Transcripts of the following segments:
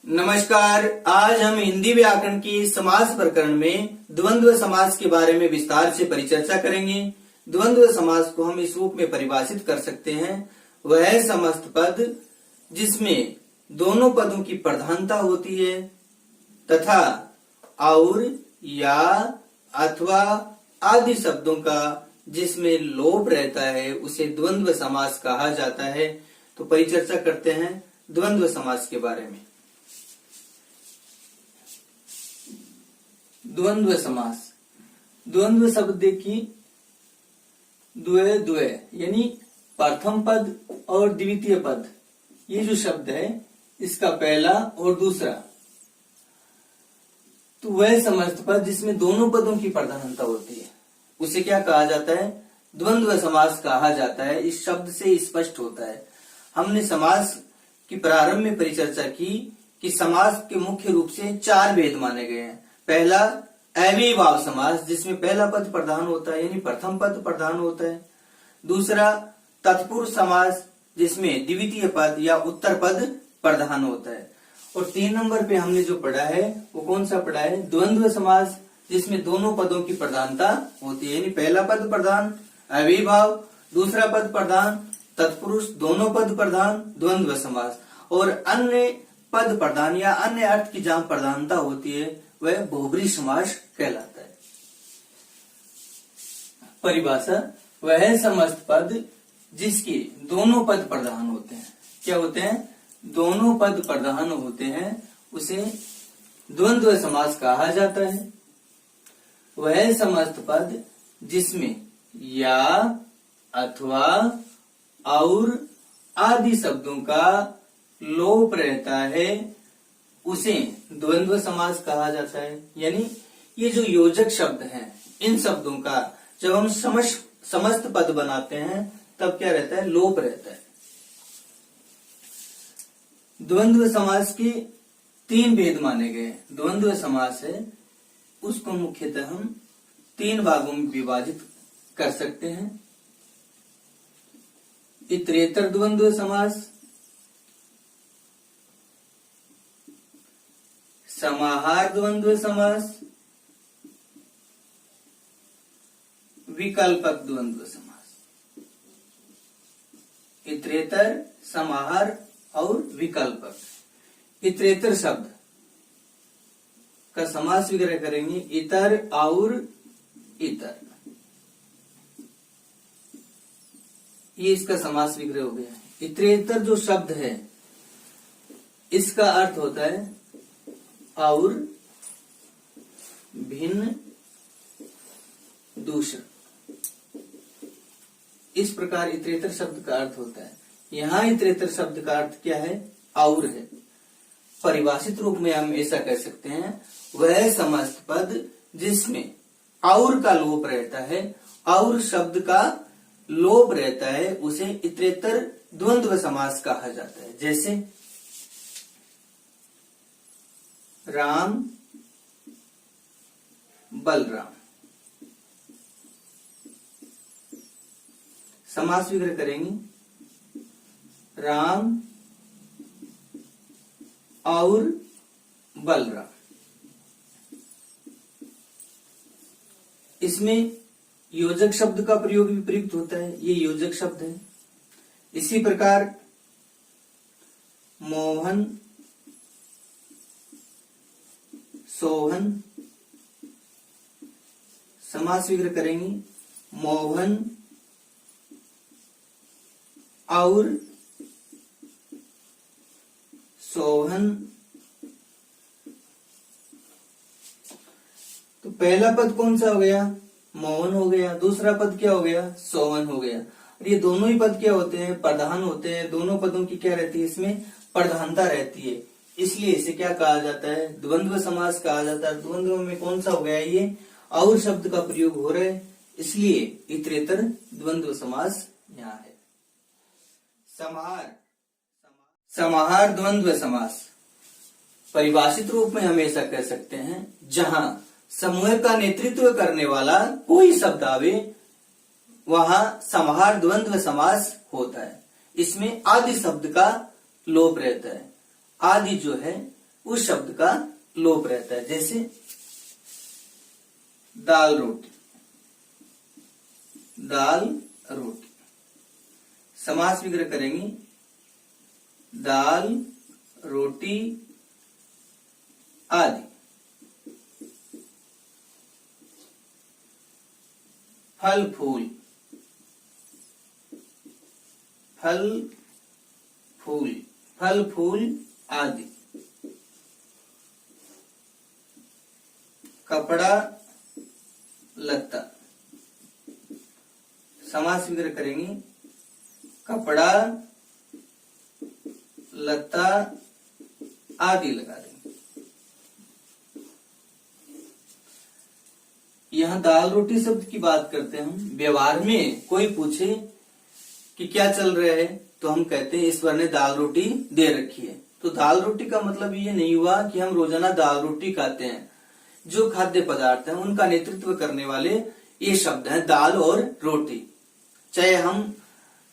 नमस्कार। आज हम हिंदी व्याकरण की समास प्रकरण में द्वंद्व समास के बारे में विस्तार से परिचर्चा करेंगे। द्वंद्व समास को हम इस रूप में परिभाषित कर सकते हैं, वह समस्त पद जिसमें दोनों पदों की प्रधानता होती है तथा और या अथवा आदि शब्दों का जिसमें लोप रहता है उसे द्वंद्व समास कहा जाता है। तो परिचर्चा करते हैं द्वंद्व समास के बारे में। द्वंद्व समास, द्वंद्व शब्द की द्वय द्वय यानी प्रथम पद और द्वितीय पद, ये जो शब्द है इसका पहला और दूसरा, तो वह समस्त पद जिसमें दोनों पदों की प्रधानता होती है उसे क्या कहा जाता है? द्वंद्व समास कहा जाता है। इस शब्द से स्पष्ट होता है। हमने समास की प्रारंभ में परिचर्चा की कि समास के मुख्य रूप से चार भेद माने गए हैं। पहला अव्ययीभाव समास, जिसमें पहला पद प्रधान होता है यानी प्रथम पद प्रधान होता है। दूसरा तत्पुरुष समास, जिसमें द्वितीय पद या उत्तर पद प्रधान होता है। और 3 नंबर पे हमने जो पढ़ा है वो कौन सा पढ़ा है? द्वंद्व समास, जिसमें दोनों पदों की प्रधानता होती है यानी पहला पद प्रधान अव्ययीभाव, दूसरा पद प्रधान तत्पुरुष, दोनों पद प्रधान द्वंद्व समास। और अन्य पद प्रधान या अन्य अर्थ की जहां प्रधानता होती है वह बहुब्रीहि समास कहलाता है। परिभाषा, वह समस्त पद जिसके दोनों पद प्रधान होते हैं, क्या होते हैं? दोनों पद प्रधान होते हैं, उसे द्वंद्व समास कहा जाता है। वह समस्त पद जिसमें या अथवा और आदि शब्दों का लोप रहता है उसे द्वंद्व समास कहा जाता है। यानी ये जो योजक शब्द हैं, इन शब्दों का जब हम समस्त पद बनाते हैं तब क्या रहता है? लोप रहता है। द्वंद्व समास के 3 भेद माने गए। द्वंद्व समास है उसको मुख्यतः हम 3 भागों में विभाजित कर सकते हैं। इतरेतर द्वंद्व समास, समाहार द्वंद्व समास, विकल्पक द्वंद्व समास। इतरेतर, समाहार और विकल्पक। इतरेतर शब्द का समास विग्रह करेंगे इतर और इतर, ये इसका समास विग्रह हो गया। इतरेतर जो शब्द है इसका अर्थ होता है और भिन्न दूसरा, इस प्रकार इतरेतर शब्द का अर्थ होता है। यहां इतरेतर शब्द का अर्थ क्या है? और है। परिभाषित रूप में हम ऐसा कह सकते हैं, वह समस्त पद जिसमें और का लोप रहता है, और शब्द का लोप रहता है उसे इतरेतर द्वंद्व समास कहा जाता है। जैसे राम बलराम, समास विग्रह करेंगे राम और बलराम। इसमें योजक शब्द का प्रयोग भी प्रयुक्त होता है, ये योजक शब्द है। इसी प्रकार मोहन सोहन, समास विग्रह करेंगे मोहन और सोहन। तो पहला पद कौन सा हो गया? मोहन हो गया। दूसरा पद क्या हो गया? सोहन हो गया। और ये दोनों ही पद क्या होते हैं? प्रधान होते हैं। दोनों पदों की क्या रहती है? इसमें प्रधानता रहती है, इसलिए इसे क्या कहा जाता है? द्वंद्व समास कहा जाता है। द्वंद्व में कौन सा हो गया? ये और शब्द का प्रयोग हो रहा है, इसलिए इतरेतर द्वंद्व समास यहाँ है। समाहार, समाहार द्वंद्व समास परिभाषित रूप में हम ऐसा कह सकते हैं, जहां समूह का नेतृत्व करने वाला कोई शब्द आवे वहां समाहार द्वंद्व समास होता है। इसमें आदि शब्द का लोप रहता है। आदि जो है उस शब्द का लोप रहता है। जैसे दाल रोटी, दाल रोटी। समास विग्रह करेंगे दाल रोटी आदि। फल फूल, फल फूल, फल फूल आदि। कपड़ा लत्ता। समास विग्रह करेंगे कपड़ा लत्ता आदि लगा देंगे। यहां दाल रोटी शब्द की बात करते हैं हम। व्यवहार में कोई पूछे कि क्या चल रहा है तो हम कहते हैं ईश्वर ने दाल रोटी दे रखी है। तो दाल रोटी का मतलब ये नहीं हुआ कि हम रोजाना दाल रोटी खाते हैं। जो खाद्य पदार्थ हैं उनका नेतृत्व करने वाले ये शब्द हैं दाल और रोटी। चाहे हम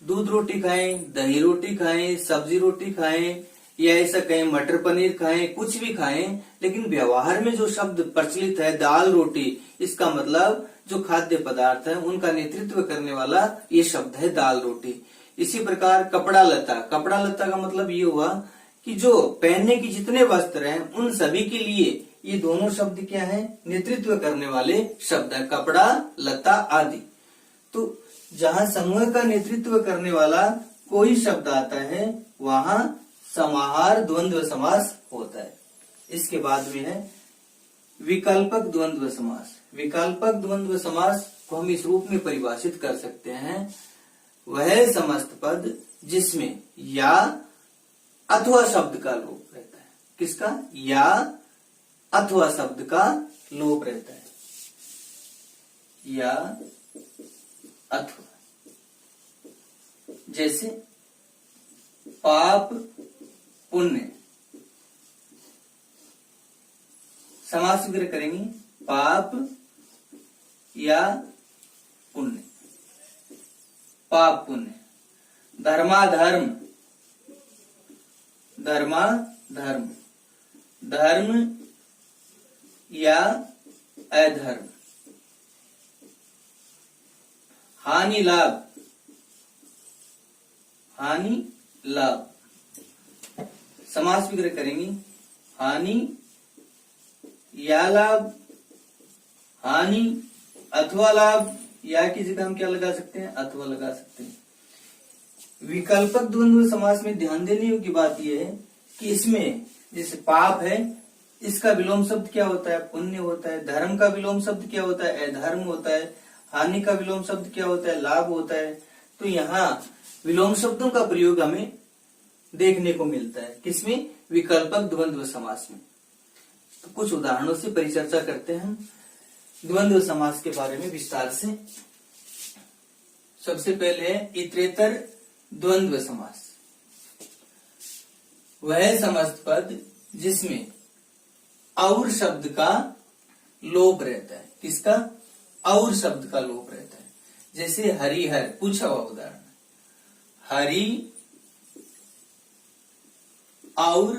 दूध रोटी खाएं, दही रोटी खाएं, सब्जी रोटी खाएं या ऐसा कहें मटर पनीर खाएं, कुछ भी खाएं, लेकिन व्यवहार में जो शब्द प्रचलित है दाल रोटी, इसका मतलब जो खाद्य पदार्थ है उनका नेतृत्व करने वाला ये शब्द है दाल रोटी। इसी प्रकार कपड़ा लत्ता, कपड़ा लत्ता का मतलब ये हुआ कि जो पहनने की जितने वस्त्र हैं उन सभी के लिए ये दोनों शब्द क्या है, नेतृत्व करने वाले शब्द है, कपड़ा लत्ता आदि। तो जहां समूह का नेतृत्व करने वाला कोई शब्द आता है वहां समाहार द्वंद्व समास होता है। इसके बाद में है विकल्पक द्वंद्व समास। विकल्पक द्वंद्व समास को हम इस रूप में परिभाषित कर सकते हैं, वह समस्त पद जिसमें या अथवा शब्द का लोप रहता है। किसका? या अथवा शब्द का लोप रहता है। या अथवा। जैसे पाप पुण्य। समास विग्रह करेंगे पाप या पुण्य। पाप पुण्य। धर्माधर्म, धर्माधर्म, धर्म या अधर्म। हानि लाभ, हानि लाभ। समास विग्रह करेंगे हानि या लाभ, हानि अथवा लाभ, या की जगह हम क्या लगा सकते हैं? अथवा लगा सकते हैं। विकल्पक द्वंद्व समास में ध्यान देने योग्य बात यह है कि इसमें जैसे पाप है, इसका विलोम शब्द क्या होता है? पुण्य होता है। धर्म का विलोम शब्द क्या होता है? अधर्म होता है। हानि का विलोम शब्द क्या होता है? लाभ होता है। तो यहाँ विलोम शब्दों का प्रयोग हमें देखने को मिलता है। किसमें? विकल्पक द्वंद्व समास में। तो कुछ उदाहरणों से परिचर्चा करते हैं हम द्वंद्व समास के बारे में विस्तार से। सबसे पहले है इतरेतर द्वंद्व समास। वह समस्त पद जिसमें और शब्द का लोप रहता है। किसका? और शब्द का लोप रहता है। जैसे हरिहर, पूछा हुआ उदाहरण, हरि और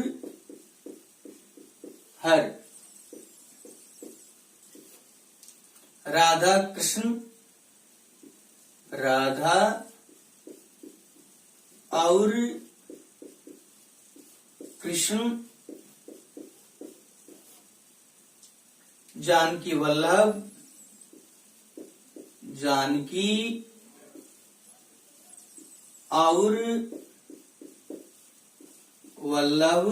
हर। राधा कृष्ण, राधा और कृष्ण। जानकी वल्लभ, जानकी और वल्लभ।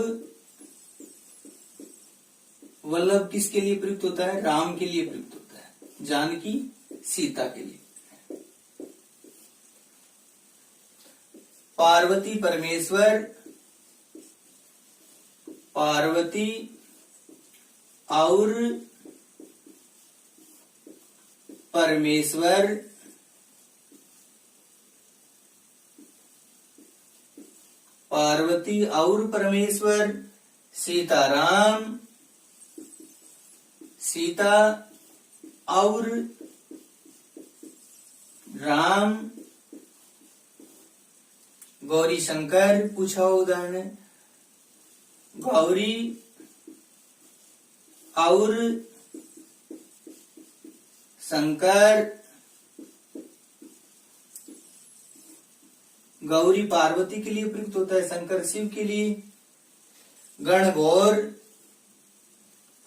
वल्लभ किसके लिए प्रयुक्त होता है? राम के लिए प्रयुक्त होता है। जानकी सीता के लिए। पार्वती परमेश्वर, पार्वती और परमेश्वर। पार्वती और परमेश्वर। सीताराम, सीता और राम। गौरी शंकर, पूछा उदाहरण, गौरी और शंकर, गौरी पार्वती के लिए प्रयुक्त होता है, शंकर शिव के लिए, गण गौर,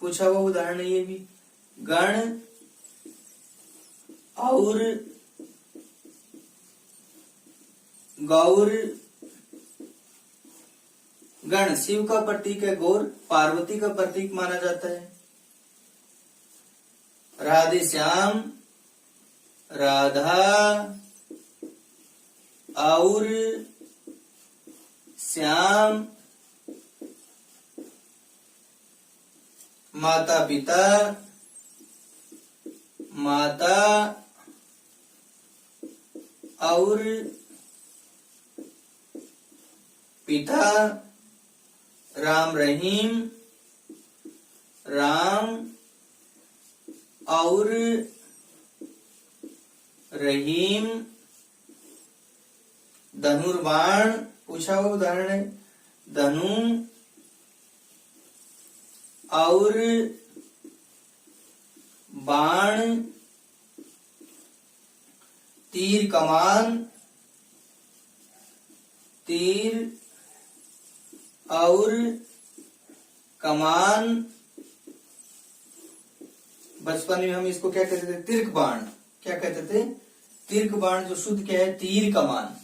पूछा हुआ उदाहरण है ये भी, गण और गौर, गण शिव का प्रतीक है, गौर पार्वती का प्रतीक माना जाता है। राधे श्याम, राधा और श्याम, माता पिता, माता और पिता, राम रहीम, राम और रहीम, धनुर्बाण, पूछा हुआ उदाहरण है, धनु और बाण, तीर कमान, तीर और कमान, बचपन में हम इसको क्या कहते थे, तीर्क बाण, क्या कहते थे, तीर्क बाण, जो शुद्ध क्या है, तीर कमान।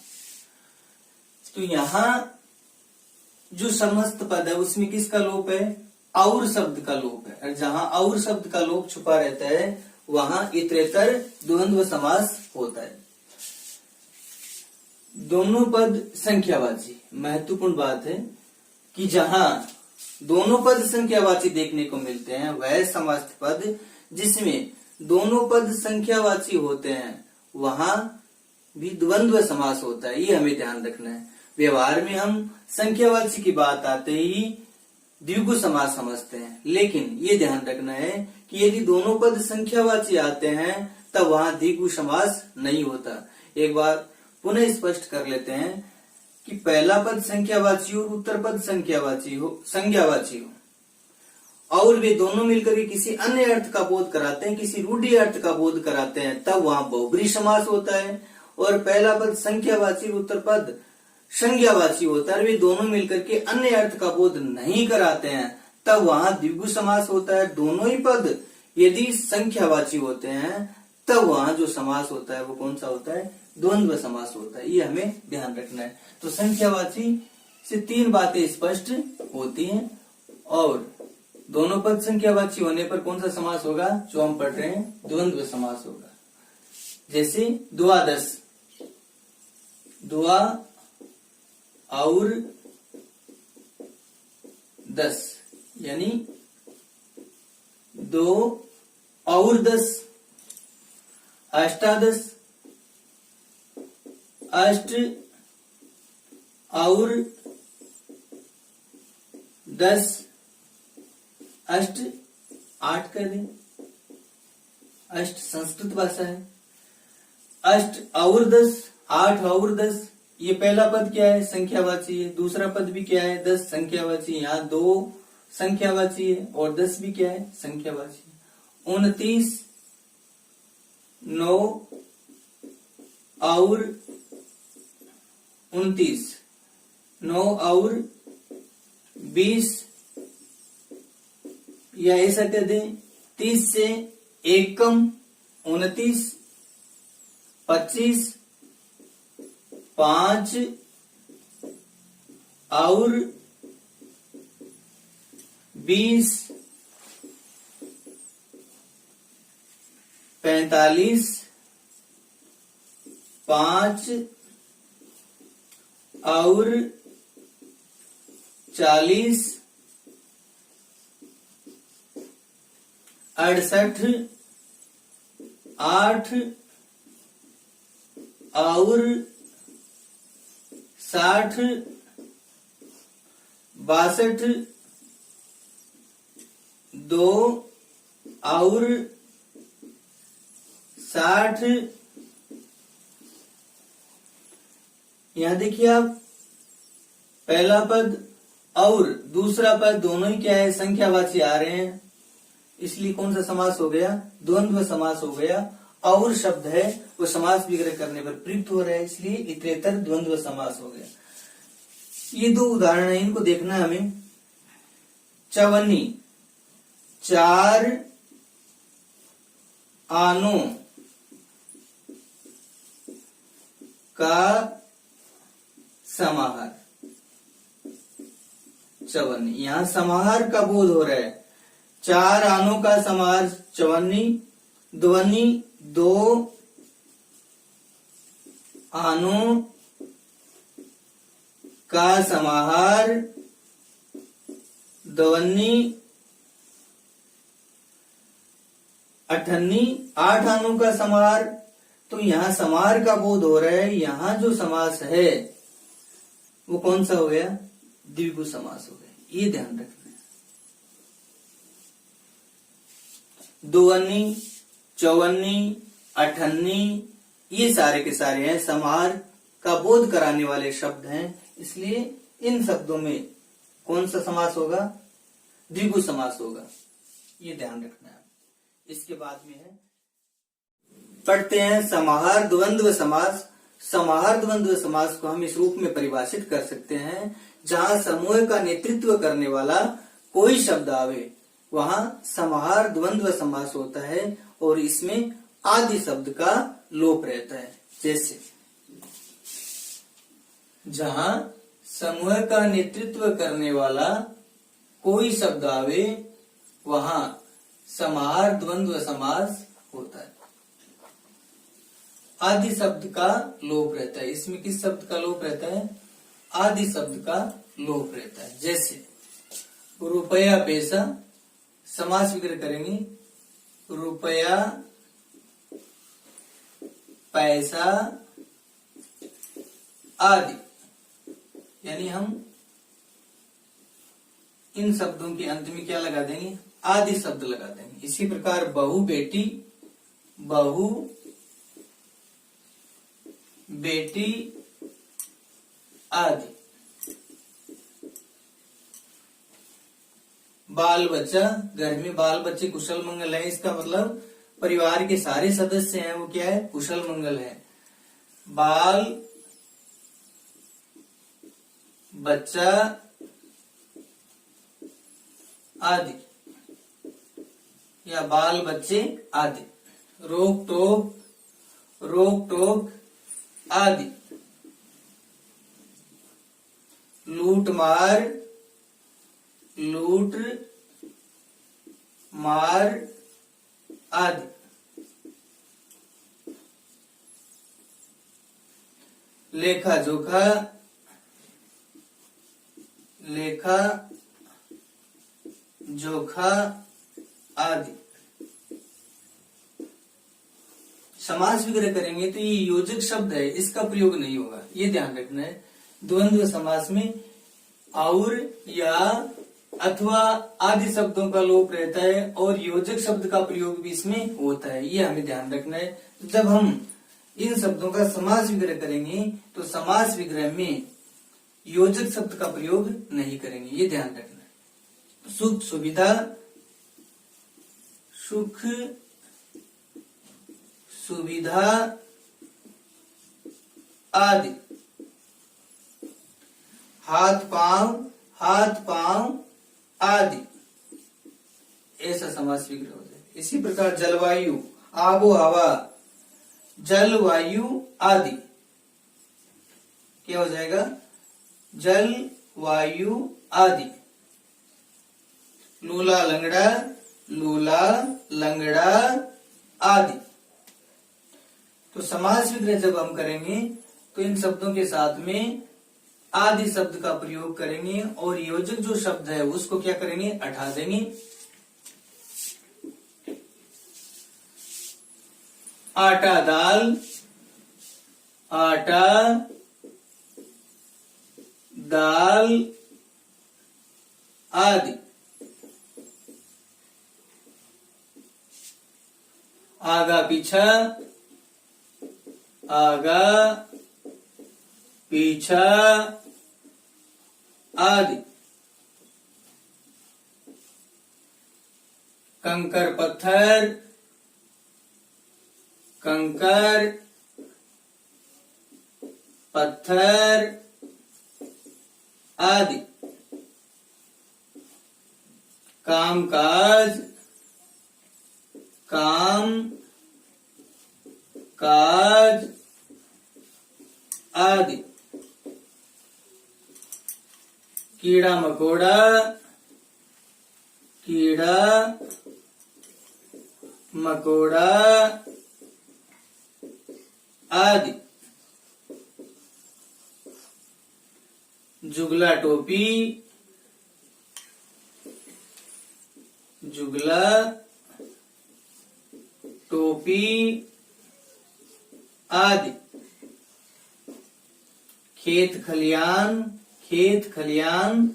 तो यहाँ जो समस्त पद है उसमें किसका लोप है, और शब्द का लोप है, और जहां और शब्द का लोप छुपा रहता है वहां इतरेतर द्वंद्व समास होता है। दोनों पद संख्यावाची, महत्वपूर्ण बात है कि जहां दोनों पद संख्यावाची देखने को मिलते हैं वह समस्त पद जिसमें दोनों पद संख्यावाची होते हैं वहां भी द्वंद्व समास होता है, ये हमें ध्यान रखना है। व्यवहार में हम संख्यावाची की बात आते ही द्विगु समास समझते हैं, लेकिन ये ध्यान रखना है कि यदि दोनों पद संख्यावाची आते हैं तब वहां द्विगु समास नहीं होता। एक बार पुनः स्पष्ट कर लेते हैं कि पहला पद संख्यावाची और उत्तर पद संज्ञावाची हो और वे दोनों मिलकर के किसी अन्य अर्थ का बोध कराते हैं, किसी रूढ़ि अर्थ का बोध कराते हैं, तब वहां बहुब्री समास होता है। और पहला पद संख्यावाची और उत्तर पद संज्ञावाची होता है, वे दोनों मिलकर के अन्य अर्थ का बोध नहीं कराते हैं, तब वहां द्विगु समास होता है। दोनों ही पद यदि संख्यावाची होते हैं तब वहां जो समास होता है वो कौन सा होता है, द्वंद्व समास होता है, ये हमें ध्यान रखना है। तो संख्यावाची से तीन बातें स्पष्ट होती हैं और दोनों पद संख्यावाची होने पर कौन सा समास होगा, जो हम पढ़ रहे हैं, द्वंद्व समास होगा। जैसे द्वादश, द्वा और 10 यानी 2 और 10, अष्टादश, अष्ट और 10, अष्ट 8 कर दें, अष्ट संस्कृत भाषा है। अष्ट और 10, 8 और 10, ये पहला पद क्या है, संख्यावाची है। दूसरा पद भी क्या है, 10 संख्यावाची। यहाँ 2 संख्यावाची है और 10 भी क्या है, संख्यावाची। 29, 9 और 29, 9 और 20, या ऐसा कर दें 30 से 1 कम, 29, 25, 5 और 20, 45, 5 और 40, 68, 8 और 60, 62, 2 और 60। यहां देखिए आप, पहला पद और दूसरा पद दोनों ही क्या है, संख्यावाची आ रहे हैं। इसलिए कौन सा समास हो गया? द्वंद्व समास हो गया। और शब्द है वो समास विग्रह करने पर प्रयुक्त हो रहा है, इसलिए इतरेतर द्वंद्व समास हो गया। ये दो उदाहरण है, इनको देखना है हमें। चवन्नी, चार आनों का समाहार। चवन्नी, यहां समाहार का बोध हो रहा है। चार आनों का समाहार चवन्नी, ध्वनि दो आनों का समाहार ध्वनि अठन्नी, आठ आनों का समाहार। तो यहां समाहार का बोध हो रहा है। यहां जो समास है वो कौन सा हो गया? द्विगु समास हो गया, ये ध्यान रखना है। दुवन्नी, चौवन्नी, अठन्नी, ये सारे के सारे हैं समाहार का बोध कराने वाले शब्द हैं, इसलिए इन शब्दों में कौन सा समास होगा? द्विगु समास होगा, ये ध्यान रखना है। इसके बाद में है, पढ़ते हैं समाहार द्वंद्व समास। समाहार द्वंद्व समास को हम इस रूप में परिभाषित कर सकते हैं, जहां समूह का नेतृत्व करने वाला कोई शब्द आवे वहां समाहार द्वंद्व समास होता है और इसमें आदि शब्द का लोप रहता है। जैसे जहां समूह का नेतृत्व करने वाला कोई शब्द आवे वहां समाहार द्वंद्व समास होता है। आदि शब्द का लोप रहता है। इसमें किस शब्द का लोप रहता है? आदि शब्द का लोप रहता है। जैसे रुपया पैसा, समास विग्रह करेंगे, रुपया पैसा आदि, यानी हम इन शब्दों के अंत में क्या लगा देंगे? आदि शब्द लगा देंगे। इसी प्रकार बहु बेटी, बहु बेटी आदि। बाल बच्चा, घर में बाल बच्चे कुशल मंगल है, इसका मतलब परिवार के सारे सदस्य हैं वो क्या है? कुशल मंगल है। बाल बच्चा आदि या बाल बच्चे आदि। रोक टोक आदि। लूट मार आदि। लेखा जोखा आदि। समास विग्रह करेंगे तो ये योजक शब्द है, इसका प्रयोग नहीं होगा, ये ध्यान रखना है। द्वंद्व समास में और या अथवा आदि शब्दों का लोप रहता है और योजक शब्द का प्रयोग भी इसमें होता है, ये हमें ध्यान रखना है। तो जब हम इन शब्दों का समास विग्रह करेंगे तो समास विग्रह में योजक शब्द का प्रयोग नहीं करेंगे, ये ध्यान रखना है। सुख सुविधा, सुख सुविधा आदि। हाथ पांव आदि, ऐसा समास विग्रह हो जाए। इसी प्रकार जलवायु, आबो हवा, जलवायु आदि क्या हो जाएगा? जलवायु आदि। लूला लंगड़ा आदि। तो समास विग्रह जब हम करेंगे तो इन शब्दों के साथ में आदि शब्द का प्रयोग करेंगे और योजक जो शब्द है उसको क्या करेंगे? हटा देंगे। आटा दाल आदि। आगा पीछा आदि। कंकर पत्थर, कंकर पत्थर आदि। काम काज, काम काज आदि। कीड़ा मकोड़ा, कीड़ा मकोड़ा आदि। जुगला टोपी, जुगला टोपी आदि। खेत खलियान, खेत खलियान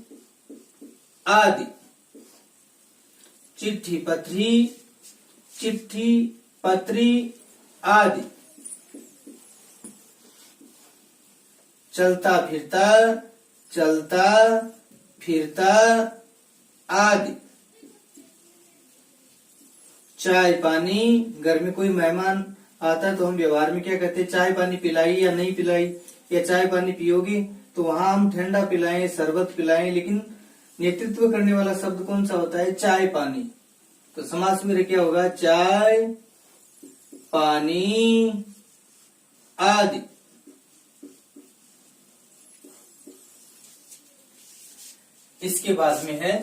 आदि। चिट्ठी पत्री, चिट्ठी पत्री आदि। चलता फिरता, चलता फिरता आदि। चाय पानी, घर में कोई मेहमान आता है तो हम व्यवहार में क्या कहते हैं, चाय पानी पिलाई या नहीं पिलाई, या चाय पानी पियोगी, तो वहां हम ठंडा पिलाएं, शरबत पिलाएं, लेकिन नेतृत्व करने वाला शब्द कौन सा होता है, चाय पानी। तो समास में क्या होगा, चाय पानी आदि। इसके बाद में है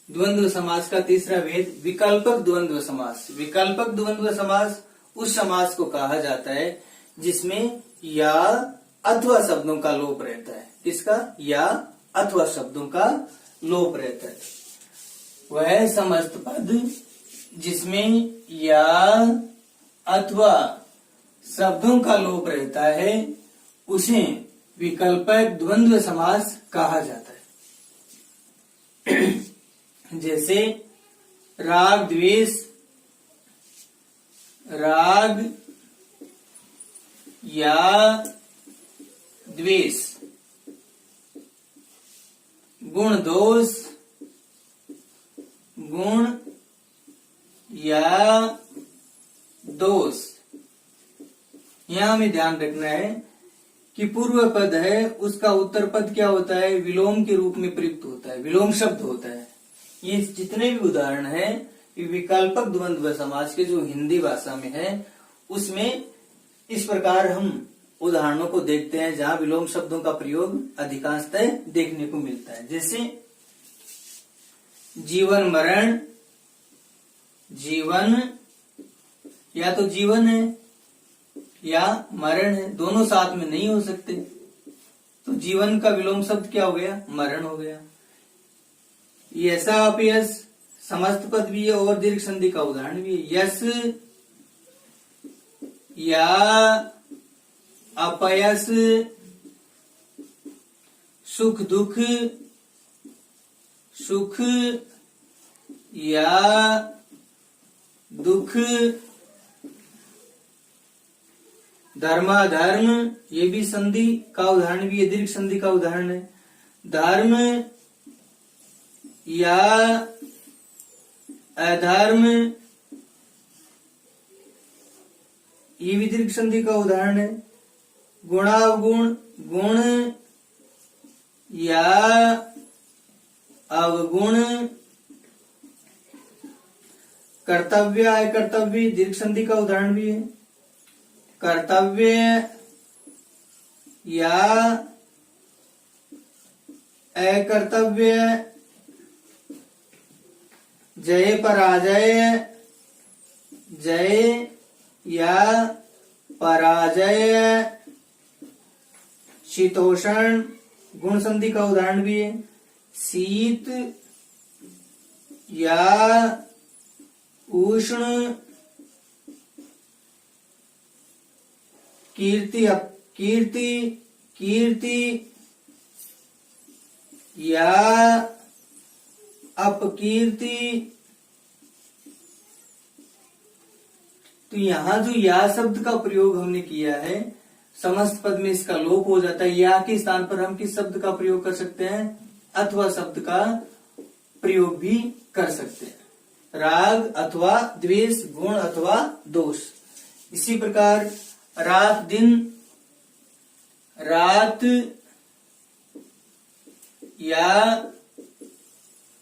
द्वंद्व समास का तीसरा भेद, विकल्पक द्वंद्व समास। विकल्पक द्वंद्व समास उस समास को कहा जाता है जिसमें या अथवा शब्दों का लोप रहता है। किसका, या अथवा शब्दों का लोप रहता है। वह समस्त पद जिसमें या अथवा शब्दों का लोप रहता है उसे विकल्पक द्वंद्व समास कहा जाता है। जैसे राग द्वेष, राग या द्वेष। गुण दोष, गुण या दोष। यहां हमें ध्यान रखना है कि पूर्व पद है उसका उत्तर पद क्या होता है, विलोम के रूप में प्रयुक्त होता है, विलोम शब्द होता है। ये जितने भी उदाहरण है विकल्पक द्वंद्व समास के जो हिंदी भाषा में है उसमें इस प्रकार हम उदाहरणों को देखते हैं जहां विलोम शब्दों का प्रयोग अधिकांशतः देखने को मिलता है। जैसे जीवन मरण, जीवन या तो जीवन है या मरण है, दोनों साथ में नहीं हो सकते, तो जीवन का विलोम शब्द क्या हो गया, मरण हो गया। यसा अपयस समस्त पद भी है और दीर्घ संधि का उदाहरण भी है। यस या अपयस, सुख दुख, सुख या दुख। धर्माधर्म, ये भी संधि का उदाहरण भी है, दीर्घ संधि का उदाहरण है। धर्म या अधर्म, ये भी दीर्घ संधि का उदाहरण है। गुणावगुण, गुण या अवगुण। कर्तव्य अकर्तव्य, दीर्घ संधि का उदाहरण भी है। कर्तव्य या अकर्तव्य। जय पराजय, जय या पराजय। शीतोष्ण, गुण संधि का उदाहरण भी है। शीत या उष्ण। कीर्ति कीर्ति, कीर्ति या अपकीर्ति। तो यहां जो या शब्द का प्रयोग हमने किया है समस्त पद में इसका लोप हो जाता है। या के स्थान पर हम किस शब्द का प्रयोग कर सकते हैं, अथवा शब्द का प्रयोग भी कर सकते हैं। राग अथवा द्वेष, गुण अथवा दोष। इसी प्रकार रात दिन, रात या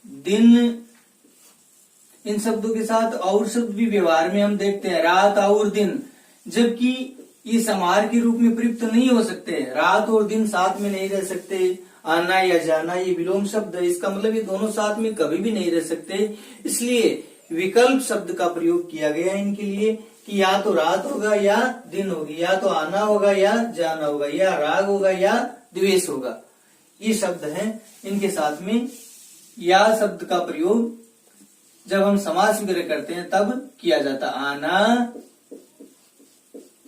दिन, इन शब्दों के साथ और शब्द भी व्यवहार में हम देखते हैं, रात और दिन, जबकि ये समाहार के रूप में प्रयुक्त नहीं हो सकते। रात और दिन साथ में नहीं रह सकते। आना या जाना ये विलोम शब्द है, इसका मतलब ये दोनों साथ में कभी भी नहीं रह सकते। इसलिए विकल्प शब्द का प्रयोग किया गया है इनके लिए कि या तो रात होगा या दिन होगी, या तो आना होगा या जाना होगा, या राग होगा या द्वेष होगा। ये शब्द हैं, इनके साथ में या शब्द का प्रयोग जब हम समास वगैरह करते हैं तब किया जाता। आना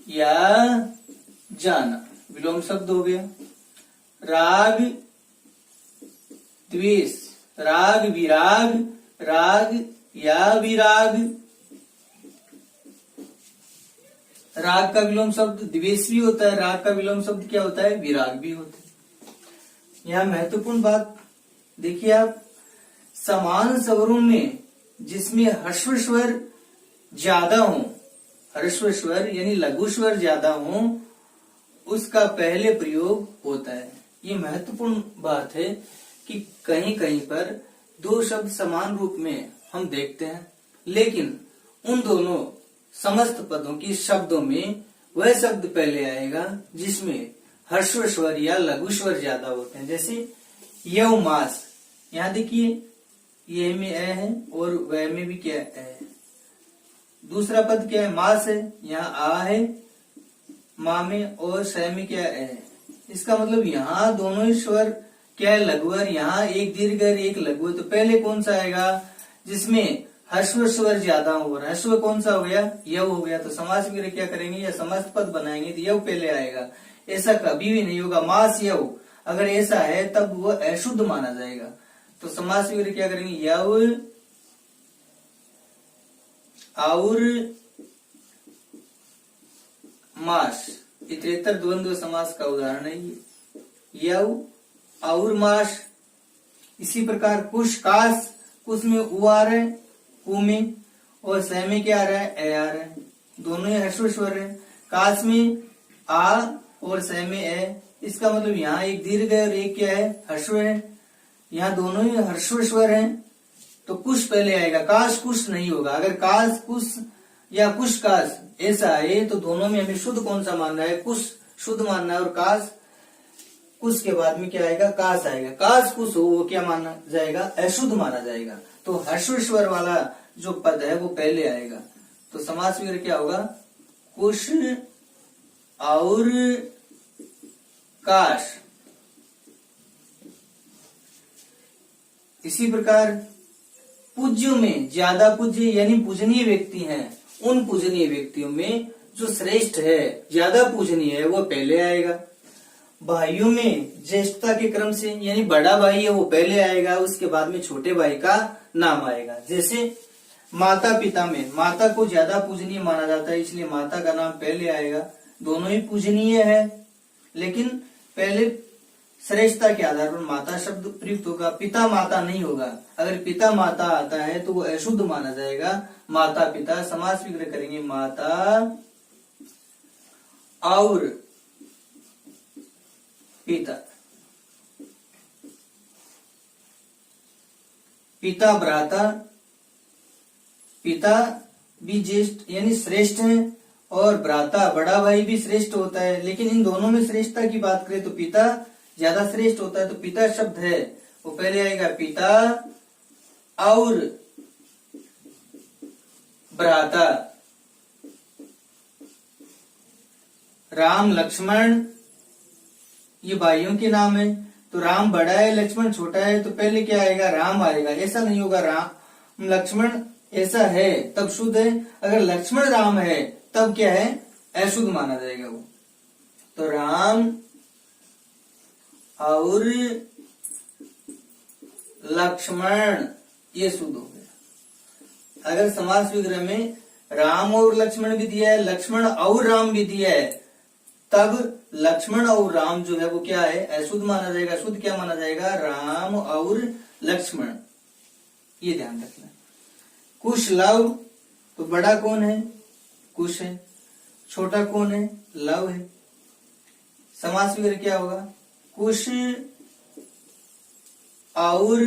या जाना विलोम शब्द हो गया। राग द्वेष, राग विराग, राग या विराग। राग का विलोम शब्द द्वेष भी होता है, राग का विलोम शब्द क्या होता है, विराग भी होता है। यह महत्वपूर्ण बात देखिए आप, समान स्वरों में जिसमें ह्रस्व स्वर ज्यादा हो, ह्रस्व स्वर यानी लघु स्वर ज्यादा हो, उसका पहले प्रयोग होता है। ये महत्वपूर्ण बात है कि कहीं कहीं पर दो शब्द समान रूप में हम देखते हैं, लेकिन उन दोनों समस्त पदों की शब्दों में वह शब्द पहले आएगा जिसमें ह्रस्व स्वर या लघु स्वर ज्यादा होते हैं। जैसे यव मास, यहाँ देखिए ये में ए है और वह में भी क्या है। दूसरा पद क्या है, मास है, यहाँ आ है माँ में, और स में क्या है। इसका मतलब यहाँ दोनों ही स्वर क्या है, लघु है। यहाँ एक दीर्घ और एक लघु है, तो पहले कौन सा आएगा जिसमें ह्रस्व स्वर ज्यादा हो, ह्रस्व कौन सा हो गया, यव हो गया। तो समास वगैरह क्या करेंगे या समस्त पद बनाएंगे तो यव पहले आएगा। ऐसा कभी भी नहीं होगा मास यव, अगर ऐसा है तब वो अशुद्ध माना जाएगा। तो समास वगैरह क्या करेंगे, यव और मास, इतरेतर द्वंद्व समास का उदाहरण है ये, यव और मास। इसी प्रकार कुश कास, कुश में उ आ रहा है कु में, और स में क्या आ रहा है, ए आ रहा है, दोनों ही ह्रस्व स्वर है। कास में आ और स में ए, इसका मतलब यहाँ एक दीर्घ है और एक क्या है, ह्रस्व है। यहाँ दोनों ही ह्रस्व स्वर हैं, तो कुश पहले आएगा, काश कुश नहीं होगा। अगर काश कुश या कुश काश ऐसा है तो दोनों में हमें शुद्ध कौन सा मानना है, कुश शुद्ध मानना है, और काश कुश के बाद में क्या आएगा, काश आएगा। काश कुश हो वो क्या माना जाएगा, अशुद्ध माना जाएगा। तो ह्रस्व स्वर वाला जो पद है वो पहले आएगा। तो समास वगैरह क्या होगा, कुश और काश। इसी प्रकार पूज्यों में ज्यादा पूज्य यानी पूजनीय व्यक्ति हैं, उन पूजनीय व्यक्तियों में जो श्रेष्ठ है, ज्यादा पूजनीय है, वो पहले आएगा। भाइयों में ज्येष्ठता के क्रम से यानी बड़ा भाई है वो पहले आएगा, उसके बाद में छोटे भाई का नाम आएगा। जैसे माता पिता में माता को ज्यादा पूजनीय माना जाता है, इसलिए माता का नाम पहले आएगा। दोनों ही पूजनीय है, लेकिन पहले श्रेष्ठता के आधार पर माता शब्द प्रयुक्त होगा, पिता माता नहीं होगा। अगर पिता माता आता है तो वो अशुद्ध माना जाएगा। माता पिता समास विग्रह करेंगे, माता और पिता। पिता भ्राता, पिता भी ज्येष्ठ यानी श्रेष्ठ है, और भ्राता बड़ा भाई भी श्रेष्ठ होता है। लेकिन इन दोनों में श्रेष्ठता की बात करें तो पिता ज्यादा श्रेष्ठ होता है। तो पिता शब्द है वो पहले आएगा, पिता और भ्राता। राम लक्ष्मण ये भाइयों के नाम है, तो राम बड़ा है लक्ष्मण छोटा है, तो पहले क्या आएगा, राम आएगा। ऐसा नहीं होगा राम लक्ष्मण ऐसा है तब शुद्ध है, अगर लक्ष्मण राम है तब क्या है, अशुद्ध माना जाएगा वो। तो राम और लक्ष्मण ये शुद्ध हो गया। अगर समास विग्रह में राम और लक्ष्मण भी दिया है, लक्ष्मण और राम भी दिया है, तब लक्ष्मण और राम जो है वो क्या है, अशुद्ध माना जाएगा। शुद्ध क्या माना जाएगा, राम और लक्ष्मण। ये ध्यान रखना। कुश लव, तो बड़ा कौन है? कुश है। छोटा कौन है? लव है। समास विग्रह क्या होगा? कुश और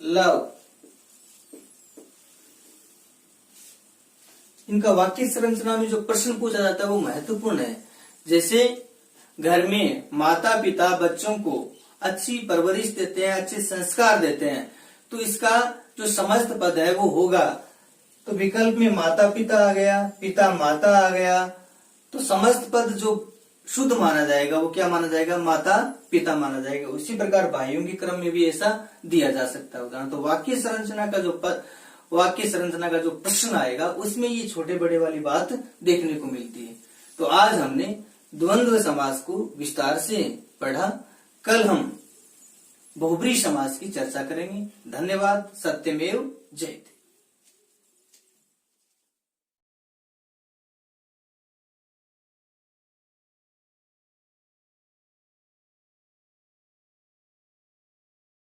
लव, इनका वाक्य संरचना में जो प्रश्न पूछा जाता है वो महत्वपूर्ण है। जैसे घर में माता पिता बच्चों को अच्छी परवरिश देते हैं, अच्छे संस्कार देते हैं, तो इसका जो समस्त पद है वो होगा। तो विकल्प में माता पिता आ गया, पिता माता आ गया, तो समस्त पद जो शुद्ध माना जाएगा वो क्या माना जाएगा? माता पिता माना जाएगा। उसी प्रकार भाइयों के क्रम में भी ऐसा दिया जा सकता है उदाहरण। तो वाक्य संरचना का जो प्रश्न आएगा उसमें ये छोटे बड़े वाली बात देखने को मिलती है। तो आज हमने द्वंद्व समास को विस्तार से पढ़ा। कल हम बहुब्रीहि समास की चर्चा करेंगे। धन्यवाद। सत्यमेव जयते।